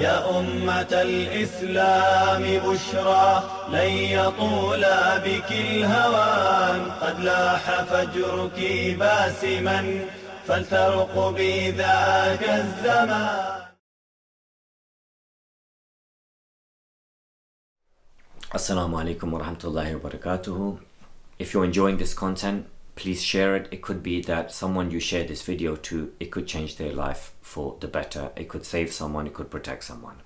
يا أمة الإسلام بشرى لن يطول بك الهوان قد لاح فجرك باسما فلترقبي ذاك الزمان. Assalamu alaikum wa rahmatullahi wa barakatuhu. If you're enjoying this content, please share it. It could be that someone you share this video to, it could change their life for the better. It could save someone, it could protect someone.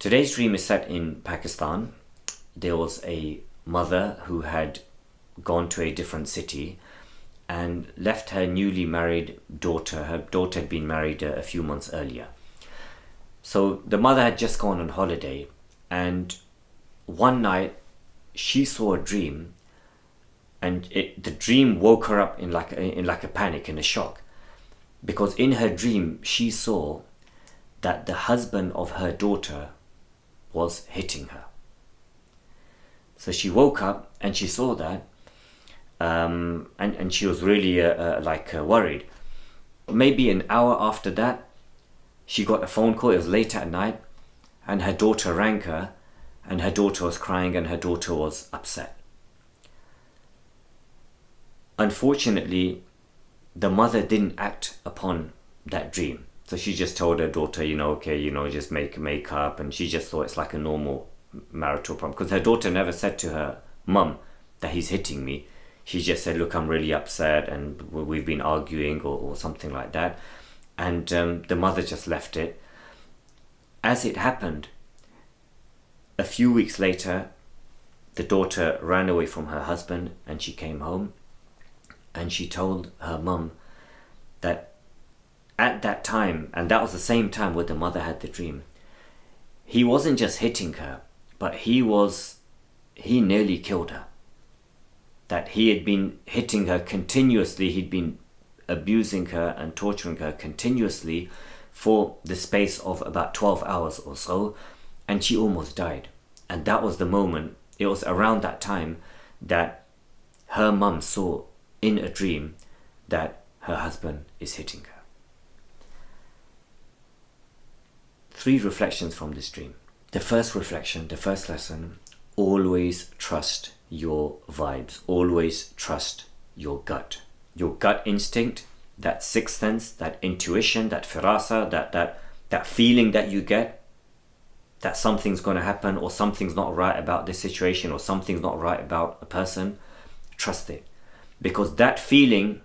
Today's dream is set in Pakistan. There was a mother who had gone to a different city and left her newly married daughter. Her daughter had been married a few months earlier. So the mother had just gone on holiday, and one night she saw a dream, and the dream woke her up in like a panic, in a shock, because in her dream she saw that the husband of her daughter was hitting her. So she woke up and she saw that, and she was really worried. Maybe an hour after that, she got a phone call. It was late at night, and her daughter rang her, and her daughter was crying and her daughter was upset. Unfortunately, the mother didn't act upon that dream. So she just told her daughter, just make up, and she just thought it's like a normal marital problem. Because her daughter never said to her mum that he's hitting me. She just said, look, I'm really upset and we've been arguing or something like that. And the mother just left it. As it happened, a few weeks later, the daughter ran away from her husband and she came home, and she told her mum that at that time, and that was the same time where the mother had the dream, he wasn't just hitting her, but he nearly killed her. That he had been hitting her continuously, he'd been abusing her and torturing her continuously for the space of about 12 hours or so, and she almost died. And that was the moment, it was around that time that her mum saw in a dream that her husband is hitting her. 3 reflections from this dream. The first reflection, the first lesson: always trust your vibes. Always trust your gut. Your gut instinct, that sixth sense, that intuition, that firasa, that feeling that you get that something's going to happen, or something's not right about this situation, or something's not right about a person. Trust it. Because that feeling,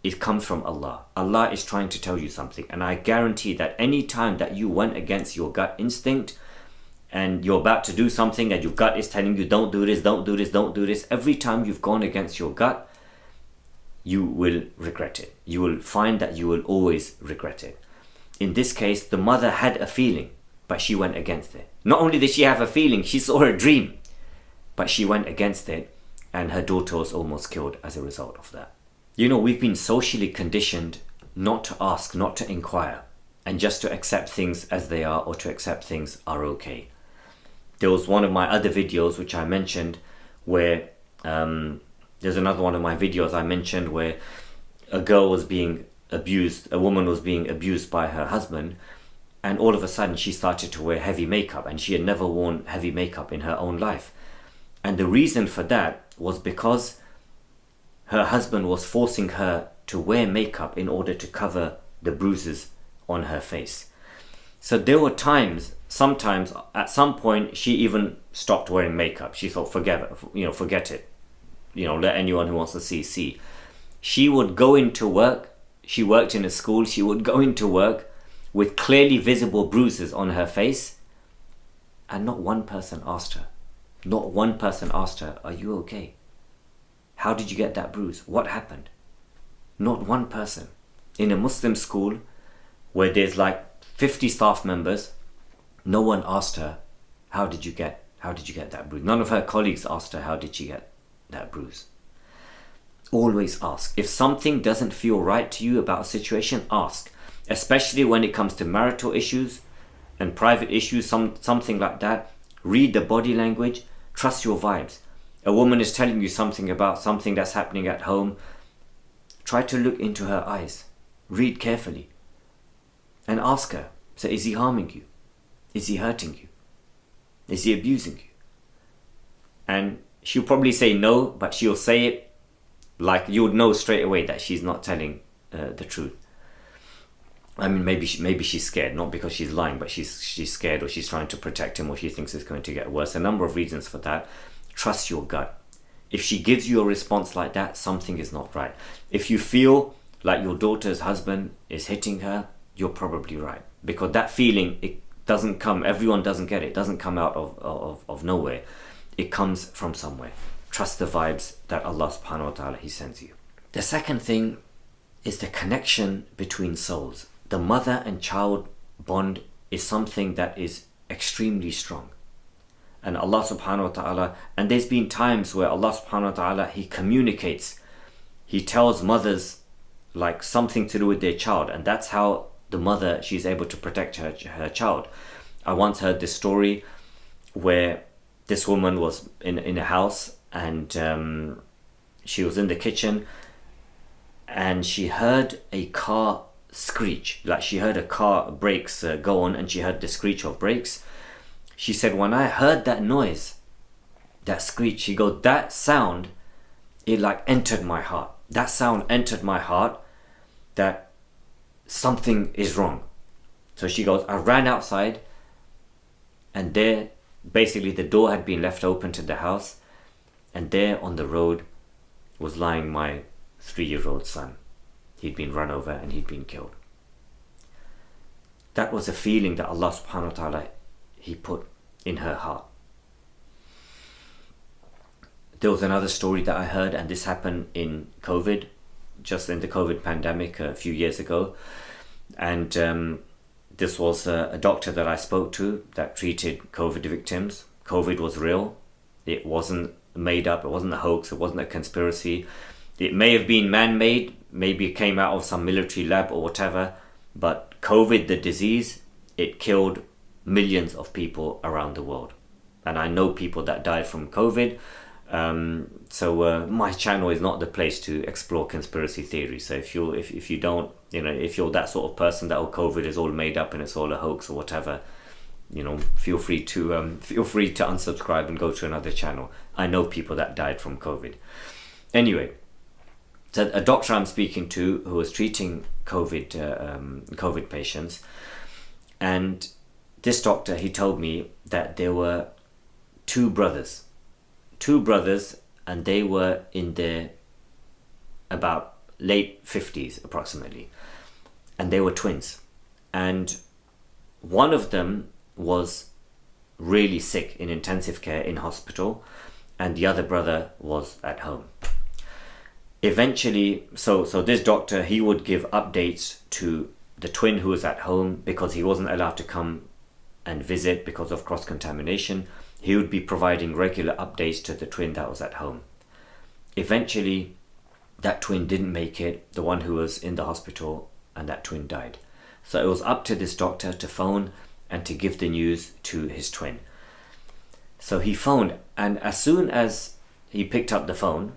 it comes from Allah. Allah is trying to tell you something. And I guarantee that any time that you went against your gut instinct, and you're about to do something and your gut is telling you, don't do this, don't do this, don't do this, every time you've gone against your gut, you will regret it. You will find that you will always regret it. In this case, the mother had a feeling, but she went against it. Not only did she have a feeling, she saw a dream, but she went against it, and her daughter was almost killed as a result of that. We've been socially conditioned not to ask, not to inquire, and just to accept things as they are, or to accept things are okay. There was one of my other videos which I mentioned where, there's another one of my videos I mentioned where a girl was being abused, a woman was being abused by her husband, and all of a sudden she started to wear heavy makeup, and she had never worn heavy makeup in her own life. And the reason for that was because her husband was forcing her to wear makeup in order to cover the bruises on her face. So there were times, sometimes, at some point, she even stopped wearing makeup. She thought, forget it. Let anyone who wants to see. She would go into work. She worked in a school. She would go into work with clearly visible bruises on her face, and not one person asked her. Not one person asked her, are you okay? How did you get that bruise? What happened? Not one person. In a Muslim school where there's like 50 staff members, no one asked her, how did you get that bruise? None of her colleagues asked her, how did she get that bruise? Always ask. If something doesn't feel right to you about a situation, ask. Especially when it comes to marital issues and private issues, something like that. Read the body language. Trust your vibes. A woman is telling you something about something that's happening at home. Try to look into her eyes. Read carefully. And ask her. So is he harming you? Is he hurting you? Is he abusing you? And she'll probably say no, but she'll say it like you would know straight away that she's not telling the truth. I mean, maybe she's scared, not because she's lying, but she's scared, or she's trying to protect him, or she thinks it's going to get worse. A number of reasons for that. Trust your gut. If she gives you a response like that, something is not right. If you feel like your daughter's husband is hitting her, you're probably right. Because that feeling, it doesn't come, everyone doesn't get it. It doesn't come out of nowhere. It comes from somewhere. Trust the vibes that Allah subhanahu wa ta'ala, He sends you. The second thing is the connection between souls. The mother and child bond is something that is extremely strong. And Allah subhanahu wa ta'ala, and there's been times where Allah subhanahu wa ta'ala, He communicates, He tells mothers like something to do with their child, and that's how the mother, she's able to protect her child. I once heard this story where this woman was in a house, and she was in the kitchen, and she heard a car screech, like she heard a car brakes go on, and she heard the screech of brakes. She said, when I heard that noise, that screech, she goes, that sound, it like entered my heart. That sound entered my heart that something is wrong. So she goes, I ran outside, and there, basically the door had been left open to the house, and there on the road was lying my 3-year-old son. He'd been run over and he'd been killed. That was a feeling that Allah subhanahu wa ta'ala, He put in her heart. There was another story that I heard, and this happened in COVID, just in the COVID pandemic a few years ago. And this was a doctor that I spoke to that treated COVID victims. COVID was real. It wasn't made up. It wasn't a hoax. It wasn't a conspiracy. It may have been man-made. Maybe it came out of some military lab or whatever. But COVID, the disease, it killed millions of people around the world. And I know people that died from COVID. So my channel is not the place to explore conspiracy theories. So if you don't, if you're that sort of person that COVID is all made up and it's all a hoax or whatever, feel free to unsubscribe and go to another channel. I know people that died from COVID. Anyway, so a doctor I'm speaking to who was treating COVID patients, and this doctor, he told me that there were two brothers, and they were in their about late 50s approximately, and they were twins, and one of them was really sick in intensive care in hospital, and the other brother was at home. Eventually, so this doctor, he would give updates to the twin who was at home, because he wasn't allowed to come and visit because of cross-contamination. He would be providing regular updates to the twin that was at home. Eventually, that twin didn't make it, the one who was in the hospital, and that twin died. So it was up to this doctor to phone and to give the news to his twin. So he phoned, and as soon as he picked up the phone,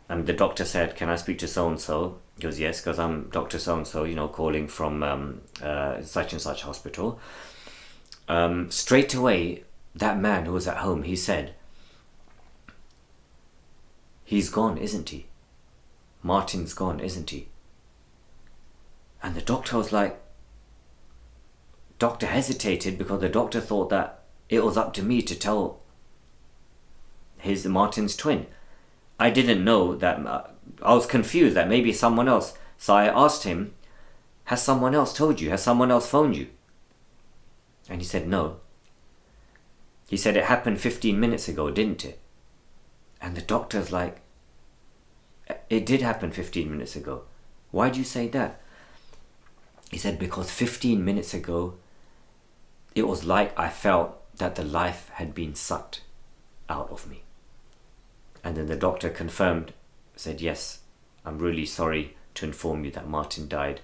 and the doctor said, "Can I speak to so-and-so?" He goes, "Yes, because I'm Dr. So-and-so, calling from such and such hospital." Straight away, that man who was at home, he said, "He's gone, isn't he? Martin's gone, isn't he?" And the doctor was like, doctor hesitated, because the doctor thought that it was up to me to tell Martin's twin. I didn't know that. I was confused that maybe someone else. So I asked him, "Has someone else told you? Has someone else phoned you?" And he said, "No." He said, "It happened 15 minutes ago, didn't it?" And the doctor's like, "It did happen 15 minutes ago. Why do you say that?" He said, "Because 15 minutes ago, it was like I felt that the life had been sucked out of me." And then the doctor confirmed, said, "Yes, I'm really sorry to inform you that Martin died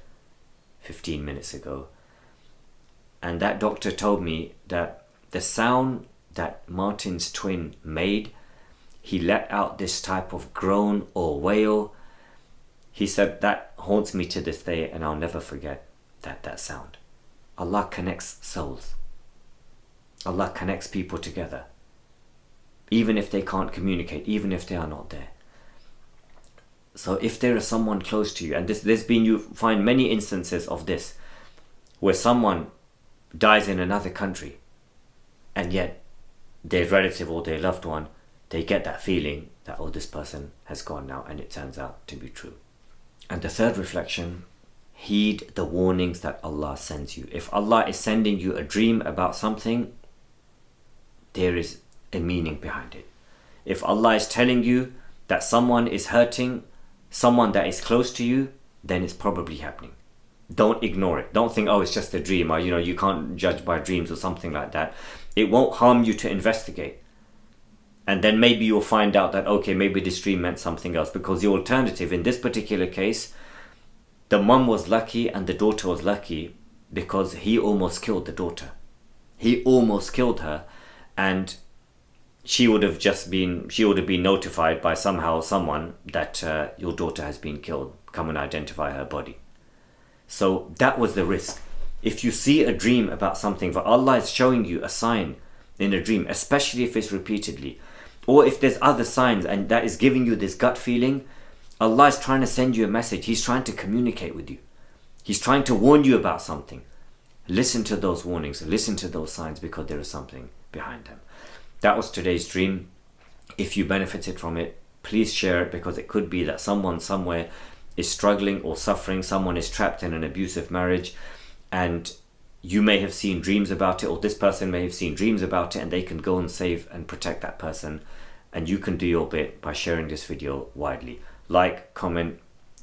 15 minutes ago." And that doctor told me that the sound that Martin's twin made, he let out this type of groan or wail. He said that haunts me to this day, and I'll never forget that sound. Allah connects souls. Allah connects people together. Even if they can't communicate, even if they are not there. So if there is someone close to you, and you find many instances of this, where someone dies in another country, and yet their relative or their loved one, they get that feeling that, oh, this person has gone now, and it turns out to be true. And the third reflection, heed the warnings that Allah sends you. If Allah is sending you a dream about something, there is a meaning behind it. If Allah is telling you that someone is hurting someone that is close to you, then it's probably happening. Don't ignore it. Don't think, oh, it's just a dream, or you can't judge by dreams or something like that. It won't harm you to investigate. And then maybe you'll find out that, okay, maybe this dream meant something else. Because the alternative, in this particular case, the mum was lucky and the daughter was lucky because he almost killed the daughter. He almost killed her, and she would have been notified by someone that your daughter has been killed. Come and identify her body. So that was the risk. If you see a dream about something, but Allah is showing you a sign in a dream, especially if it's repeatedly, or if there's other signs and that is giving you this gut feeling, Allah is trying to send you a message. He's trying to communicate with you. He's trying to warn you about something. Listen to those warnings, listen to those signs, because there is something behind them. That was today's dream. If you benefited from it, please share it, because it could be that someone somewhere is struggling or suffering. Someone is trapped in an abusive marriage, and you may have seen dreams about it, or this person may have seen dreams about it, and they can go and save and protect that person. And you can do your bit by sharing this video widely. Like, comment,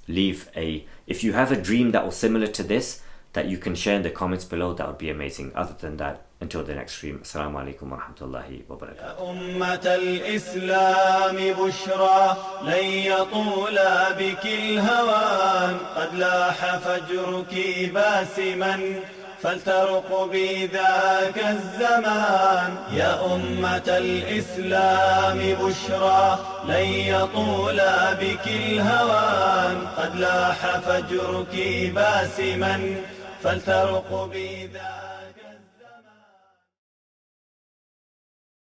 if you have a dream that was similar to this that you can share in the comments below, that would be amazing. Other than that, until the next stream, Assalamu alaikum wa rahmatullahi wa barakatuh. يا أمة الإسلام بشرى لن يطول بك الهوان قد لاح فجرك باسما فلترقبي ذاك الزمان يا أمة الإسلام بشرى لن يطول بك الهوان قد لاح فجرك باسما فلترقبي ذاك